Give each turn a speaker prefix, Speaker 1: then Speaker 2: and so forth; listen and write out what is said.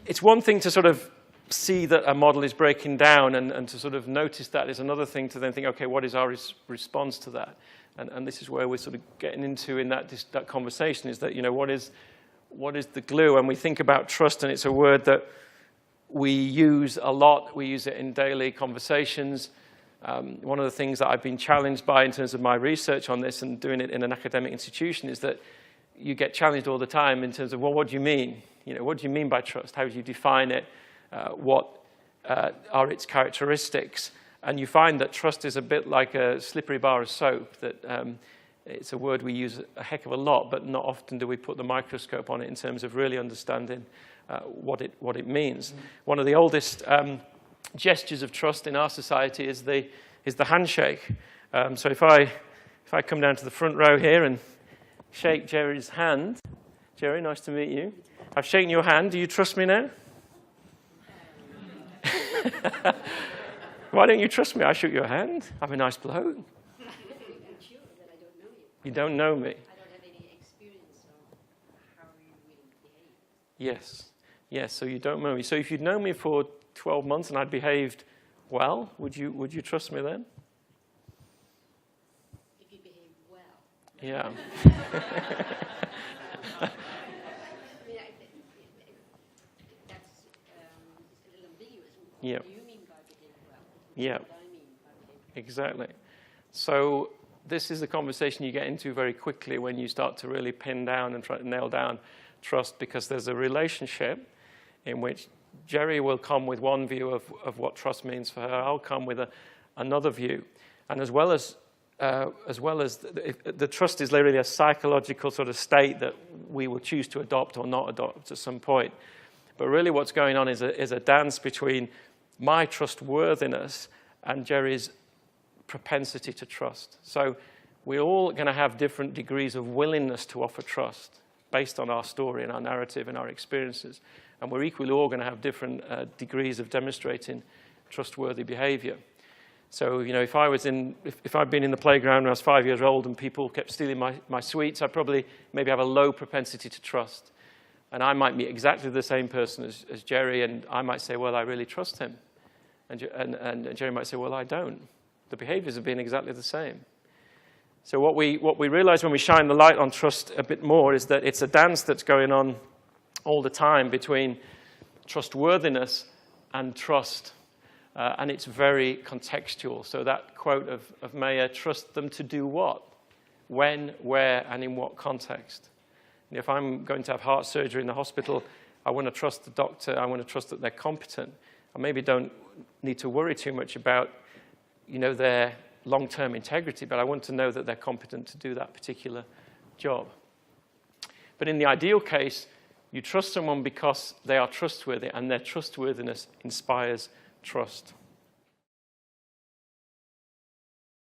Speaker 1: it's one thing to sort of see that a model is breaking down and to sort of notice that. It's another thing to then think, okay, what is our response to that? And this is where we're sort of getting into in that conversation, is that, you know, what is the glue? And we think about trust, and it's a word that we use a lot. We use it in daily conversations. One of the things that I've been challenged by in terms of my research on this and doing it in an academic institution is that you get challenged all the time in terms of, well, what do you mean? You know, what do you mean by trust? How do you define it? What are its characteristics? And you find that trust is a bit like a slippery bar of soap, that it's a word we use a heck of a lot, but not often do we put the microscope on it in terms of really understanding what it means. One of the oldest gestures of trust in our society is the handshake. So if I come down to the front row here and shake Jerry's hand. Jerry, nice to meet you. I've shaken your hand. Do you trust me now? Why don't you trust me? I shook your hand. I'm a nice bloke.
Speaker 2: I'm sure that I don't know you.
Speaker 1: You don't know me.
Speaker 2: I don't have any experience of how you will behave.
Speaker 1: Yes. Yes, so you don't know me. So if you'd known me for 12 months and I'd behaved well, would you trust me then?
Speaker 2: If you behave well.
Speaker 1: Yeah.
Speaker 2: That's a little ambiguous.
Speaker 1: Yeah.
Speaker 2: What do you mean by behave well?
Speaker 1: Yeah.
Speaker 2: What do I mean by behave well?
Speaker 1: Exactly. So this is the conversation you get into very quickly when you start to really pin down and try to nail down trust, because there's a relationship in which Jerry will come with one view of what trust means for her. I'll come with another view. And as well as the trust is literally a psychological sort of state that we will choose to adopt or not adopt at some point. But really what's going on is a dance between my trustworthiness and Jerry's propensity to trust. So we're all going to have different degrees of willingness to offer trust based on our story and our narrative and our experiences. And we're equally all going to have different degrees of demonstrating trustworthy behavior. So, you know, if I'd been in the playground when I was 5 years old and people kept stealing my sweets, I'd probably maybe have a low propensity to trust. And I might meet exactly the same person as Jerry, and I might say, well, I really trust him. And Jerry might say, well, I don't. The behaviors have been exactly the same. So what we realize when we shine the light on trust a bit more is that it's a dance that's going on all the time between trustworthiness and trust. And it's very contextual. So that quote of Mayer, trust them to do what? When, where, and in what context? And if I'm going to have heart surgery in the hospital, I want to trust the doctor. I want to trust that they're competent. I maybe don't need to worry too much about, you know, their long-term integrity, but I want to know that they're competent to do that particular job. But in the ideal case, you trust someone because they are trustworthy, and their trustworthiness inspires trust.